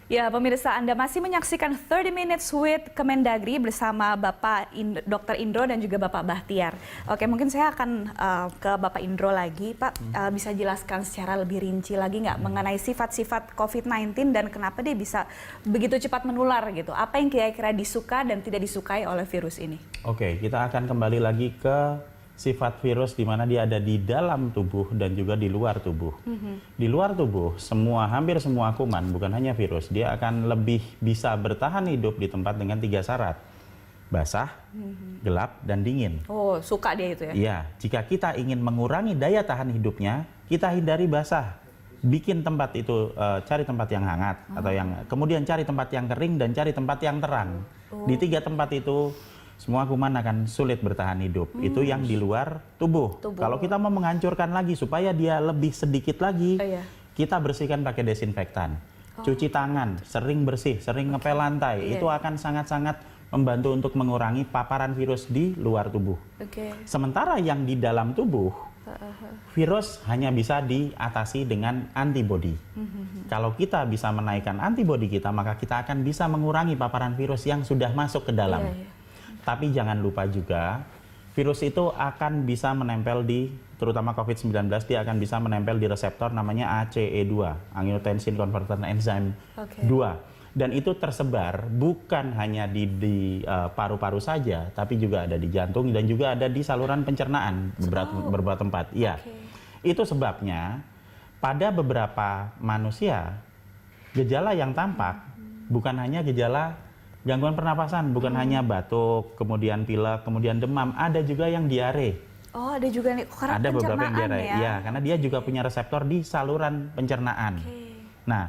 Ya, pemirsa, Anda masih menyaksikan 30 Minutes with Kemendagri bersama Bapak Dr. Indro dan juga Bapak Bahtiar. Oke, mungkin saya akan ke Bapak Indro lagi. Pak, bisa jelaskan secara lebih rinci lagi nggak mengenai sifat-sifat COVID-19 dan kenapa dia bisa begitu cepat menular gitu? Apa yang kira-kira disuka dan tidak disukai oleh virus ini? Oke, kita akan kembali lagi ke sifat virus di mana dia ada di dalam tubuh dan juga di luar tubuh. Di luar tubuh, hampir semua kuman, bukan hanya virus, dia akan lebih bisa bertahan hidup di tempat dengan 3 syarat. Basah, gelap, dan dingin. Oh, suka dia itu ya? Iya, jika kita ingin mengurangi daya tahan hidupnya, kita hindari basah. Bikin tempat itu, cari tempat yang hangat, atau kemudian cari tempat yang kering dan cari tempat yang terang. Di 3 tempat itu, semua kuman akan sulit bertahan hidup. Itu yang di luar tubuh. Kalau kita mau menghancurkan lagi supaya dia lebih sedikit lagi, kita bersihkan pakai desinfektan. Cuci tangan, sering bersih, sering ngepel lantai. Itu akan sangat-sangat membantu untuk mengurangi paparan virus di luar tubuh. Sementara yang di dalam tubuh, virus hanya bisa diatasi dengan antibodi. Kalau kita bisa menaikkan antibodi kita, maka kita akan bisa mengurangi paparan virus yang sudah masuk ke dalam. Tapi jangan lupa juga, virus itu akan bisa menempel terutama COVID-19, dia akan bisa menempel di reseptor namanya ACE2, Angiotensin Converter Enzyme 2. Dan itu tersebar bukan hanya di paru-paru saja, tapi juga ada di jantung dan juga ada di saluran pencernaan beberapa tempat. Iya, itu sebabnya pada beberapa manusia, gejala yang tampak bukan hanya gejala gangguan pernapasan, bukan hanya batuk, kemudian pilek, kemudian demam, ada juga yang diare. Oh, ada juga nih, karena ada beberapa yang diare, ya? Karena dia juga punya reseptor di saluran pencernaan. Nah,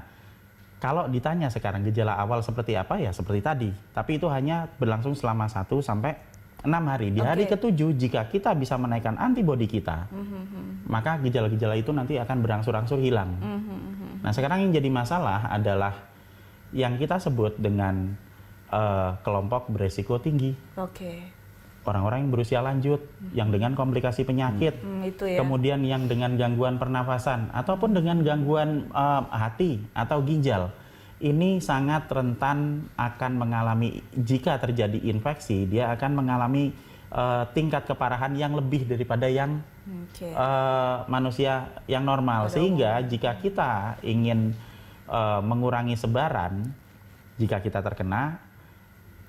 kalau ditanya sekarang gejala awal seperti apa ya, seperti tadi, tapi itu hanya berlangsung selama 1 sampai 6 hari. Di hari ke-7, jika kita bisa menaikkan antibodi kita, maka gejala-gejala itu nanti akan berangsur-angsur hilang. Nah, sekarang yang jadi masalah adalah yang kita sebut dengan kelompok beresiko tinggi. Orang-orang yang berusia lanjut, yang dengan komplikasi penyakit, kemudian yang dengan gangguan pernafasan, ataupun dengan gangguan hati atau ginjal. Ini sangat rentan akan mengalami, jika terjadi infeksi, dia akan mengalami tingkat keparahan yang lebih daripada yang manusia yang normal. Sehingga jika kita ingin mengurangi sebaran, jika kita terkena,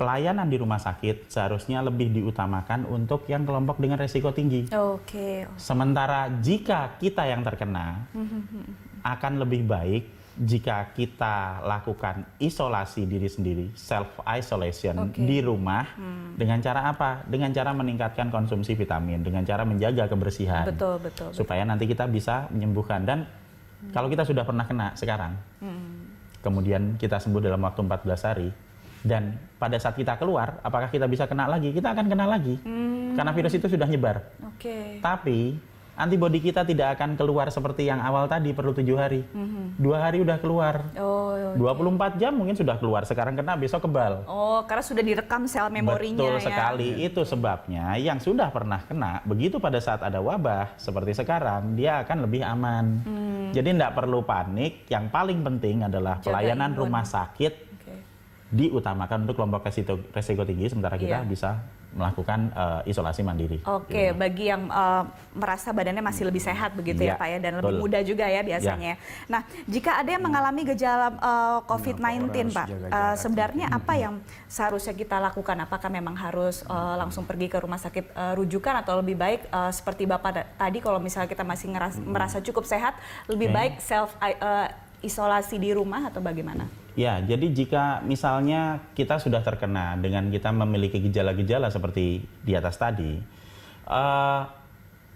pelayanan di rumah sakit seharusnya lebih diutamakan untuk yang kelompok dengan resiko tinggi. Sementara jika kita yang terkena, akan lebih baik jika kita lakukan isolasi diri sendiri, self-isolation di rumah. Dengan cara apa? Dengan cara meningkatkan konsumsi vitamin, dengan cara menjaga kebersihan. Supaya nanti kita bisa menyembuhkan. Dan kalau kita sudah pernah kena sekarang, kemudian kita sembuh dalam waktu 14 hari, dan pada saat kita keluar, apakah kita bisa kena lagi? Kita akan kena lagi, karena virus itu sudah nyebar. Tapi antibodi kita tidak akan keluar seperti yang awal tadi, perlu 7 hari. 2 hari udah keluar. 24 jam mungkin sudah keluar. Sekarang kena, besok kebal. Karena sudah direkam sel memorinya. Betul sekali. Itu sebabnya yang sudah pernah kena, begitu pada saat ada wabah seperti sekarang, dia akan lebih aman. Jadi tidak perlu panik. Yang paling penting adalah pelayanan rumah sakit diutamakan untuk kelompok resiko tinggi, sementara kita bisa melakukan isolasi mandiri. Bagi yang merasa badannya masih lebih sehat begitu ya Pak ya, dan lebih muda juga ya biasanya. Nah, jika ada yang mengalami gejala COVID-19 Pak, sebenarnya apa yang seharusnya kita lakukan? Apakah memang harus langsung pergi ke rumah sakit rujukan, atau lebih baik seperti Bapak tadi, kalau misalnya kita masih merasa cukup sehat, lebih baik isolasi di rumah atau bagaimana? Ya, jadi jika misalnya kita sudah terkena dengan kita memiliki gejala-gejala seperti di atas tadi,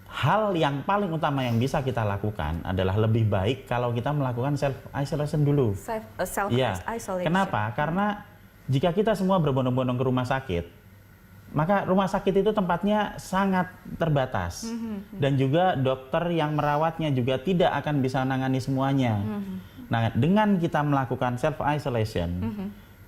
hal yang paling utama yang bisa kita lakukan adalah lebih baik kalau kita melakukan self-isolation dulu. Self-isolation. Kenapa? Karena jika kita semua berbondong-bondong ke rumah sakit, maka rumah sakit itu tempatnya sangat terbatas. Dan juga dokter yang merawatnya juga tidak akan bisa menangani semuanya. Nah, dengan kita melakukan self-isolation,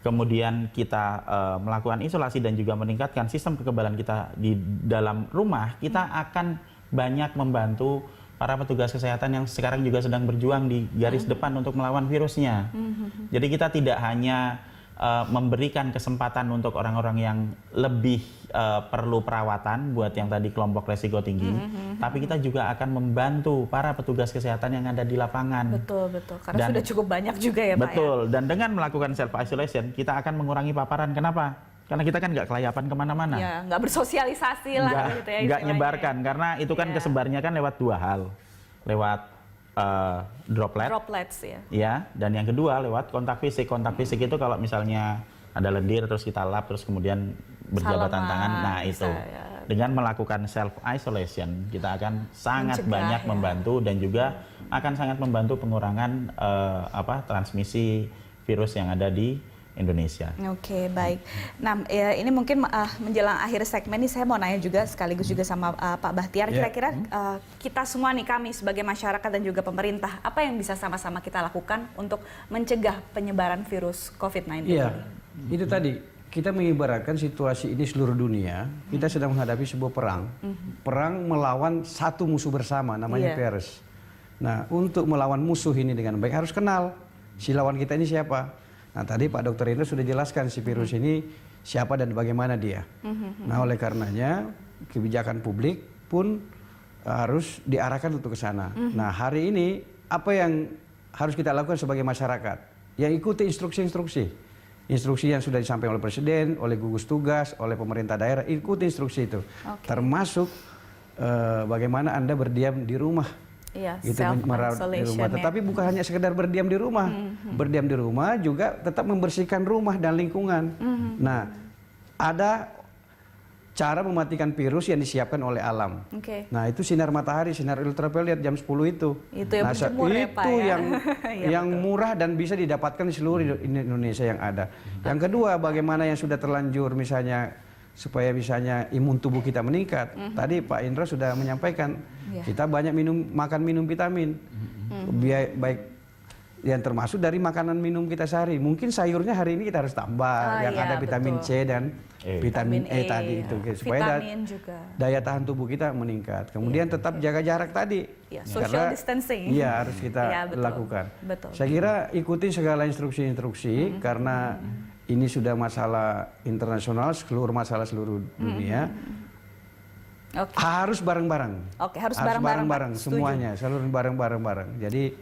kemudian kita melakukan isolasi dan juga meningkatkan sistem kekebalan kita di dalam rumah, kita akan banyak membantu para petugas kesehatan yang sekarang juga sedang berjuang di garis depan untuk melawan virusnya. Jadi kita tidak hanya memberikan kesempatan untuk orang-orang yang lebih perlu perawatan buat yang tadi kelompok resiko tinggi, tapi kita juga akan membantu para petugas kesehatan yang ada di lapangan. Betul, betul. Karena sudah cukup banyak juga ya, Pak. Betul, dan dengan melakukan self-isolation, kita akan mengurangi paparan. Kenapa? Karena kita kan nggak kelayapan kemana-mana. Ya, nggak bersosialisasi lah gitu ya. Nggak nyebarkan, karena itu kan kesebarnya kan lewat dua hal. Lewat droplets ya. Ya, dan yang kedua lewat kontak fisik. Kontak fisik itu kalau misalnya ada lendir terus kita lap terus kemudian berjabatan tangan, nah itu. Ya. Dengan melakukan self isolation kita akan sangat banyak membantu dan juga akan sangat membantu pengurangan transmisi virus yang ada di Indonesia. Oke, baik. Nah, ini mungkin menjelang akhir segmen ini saya mau nanya juga sekaligus juga sama Pak Bahtiar. Kira-kira kita semua nih, kami sebagai masyarakat dan juga pemerintah, apa yang bisa sama-sama kita lakukan untuk mencegah penyebaran virus COVID-19 ini? Iya, itu tadi kita mengibaratkan situasi ini seluruh dunia, kita sedang menghadapi sebuah perang. Perang melawan satu musuh bersama, namanya virus. Nah, untuk melawan musuh ini dengan baik harus kenal si lawan kita ini siapa. Nah, tadi Pak Dr. Indra sudah jelaskan si virus ini siapa dan bagaimana dia. Nah, oleh karenanya kebijakan publik pun harus diarahkan untuk ke sana. Nah, hari ini apa yang harus kita lakukan sebagai masyarakat? Ya, ikuti instruksi-instruksi. Instruksi yang sudah disampaikan oleh Presiden, oleh gugus tugas, oleh pemerintah daerah, ikuti instruksi itu. Termasuk bagaimana Anda berdiam di rumah. Iya, itu merawat di rumah. Tetapi bukan hanya sekedar berdiam di rumah. Berdiam di rumah juga tetap membersihkan rumah dan lingkungan. Nah, ada cara mematikan virus yang disiapkan oleh alam. Nah, itu sinar matahari, sinar ultraviolet jam 10 itu. Itu yang berjemur ya, Pak, yang murah dan bisa didapatkan di seluruh Indonesia yang ada. Yang kedua, bagaimana yang sudah terlanjur misalnya supaya misalnya imun tubuh kita meningkat. Tadi Pak Indra sudah menyampaikan, kita banyak makan minum vitamin. Baik yang termasuk dari makanan minum kita sehari. Mungkin sayurnya hari ini kita harus tambah yang ada vitamin C dan vitamin E tadi itu supaya daya tahan tubuh kita meningkat. Kemudian tetap jaga jarak tadi. Social distancing. Iya, harus kita lakukan. Saya kira ikuti segala instruksi-instruksi karena ini sudah masalah internasional, masalah seluruh dunia. Harus bareng-bareng. Harus bareng-bareng semuanya, seluruh bareng-bareng. Jadi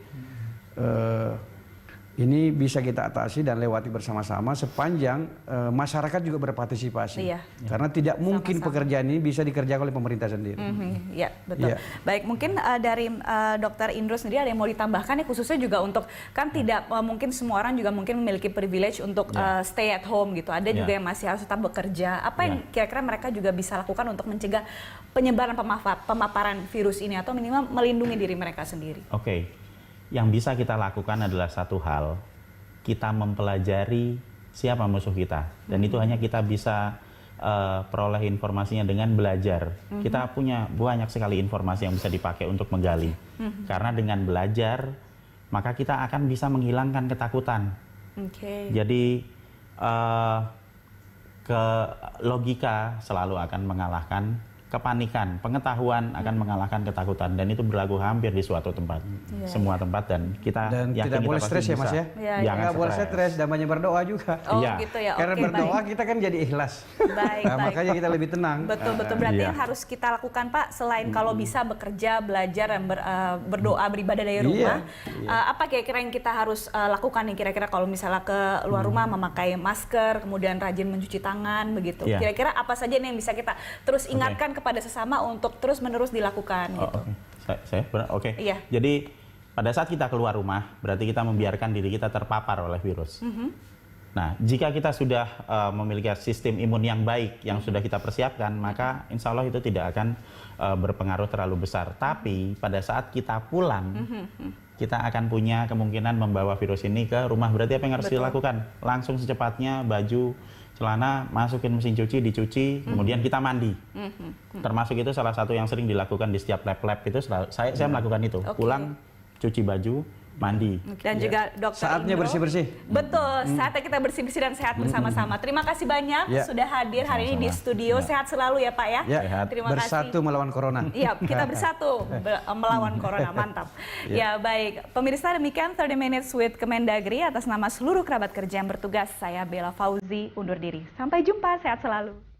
ini bisa kita atasi dan lewati bersama-sama sepanjang masyarakat juga berpartisipasi. Karena tidak mungkin pekerjaan ini bisa dikerjakan oleh pemerintah sendiri. Ya, betul. Baik, mungkin dari Dr. Indro sendiri ada yang mau ditambahkan ya, khususnya juga untuk, kan tidak mungkin semua orang juga mungkin memiliki privilege untuk stay at home gitu. Ada juga yang masih harus tetap bekerja. Apa yang kira-kira mereka juga bisa lakukan untuk mencegah penyebaran pemaparan virus ini atau minimal melindungi diri mereka sendiri? Yang bisa kita lakukan adalah satu hal, kita mempelajari siapa musuh kita, dan itu hanya kita bisa peroleh informasinya dengan belajar. Kita punya banyak sekali informasi yang bisa dipakai untuk menggali, karena dengan belajar maka kita akan bisa menghilangkan ketakutan. Jadi logika selalu akan mengalahkan kepanikan, pengetahuan akan mengalahkan ketakutan, dan itu berlaku hampir di suatu tempat, semua tempat, dan kita tidak boleh stres ya Mas ya? Jangan boleh stres, dan banyak berdoa juga. Gitu ya. Karena berdoa kita kan jadi ikhlas. Makanya kita lebih tenang. Betul. Berarti yang harus kita lakukan Pak, selain kalau bisa bekerja, belajar, dan berdoa, beribadah dari rumah, apa kira-kira yang kita harus lakukan nih kira-kira kalau misalnya ke luar rumah, memakai masker, kemudian rajin mencuci tangan, begitu. Kira-kira apa saja nih yang bisa kita terus ingatkan kepada sesama untuk terus-menerus dilakukan gitu. Jadi pada saat kita keluar rumah, berarti kita membiarkan diri kita terpapar oleh virus. Nah, jika kita sudah memiliki sistem imun yang baik, yang sudah kita persiapkan, maka insya Allah itu tidak akan berpengaruh terlalu besar. Tapi pada saat kita pulang, kita akan punya kemungkinan membawa virus ini ke rumah. Berarti apa yang harus dilakukan? Langsung secepatnya baju, celana masukin mesin cuci, dicuci, kemudian kita mandi. Termasuk itu salah satu yang sering dilakukan di setiap lab-lab itu, saya melakukan itu. Pulang, cuci baju, mandi. Dan juga Dokter Saatnya Indro. bersih-bersih. Betul, saatnya kita bersih-bersih dan sehat bersama-sama. Terima kasih banyak sudah hadir hari ini di studio. Sehat selalu ya Pak ya. Ya, Terima bersatu melawan corona. Iya, kita bersatu melawan corona. Mantap. Ya, baik. Pemirsa, demikian 30 Minutes with Kemendagri. Atas nama seluruh kerabat kerja yang bertugas, saya Bella Fauzi undur diri. Sampai jumpa, sehat selalu.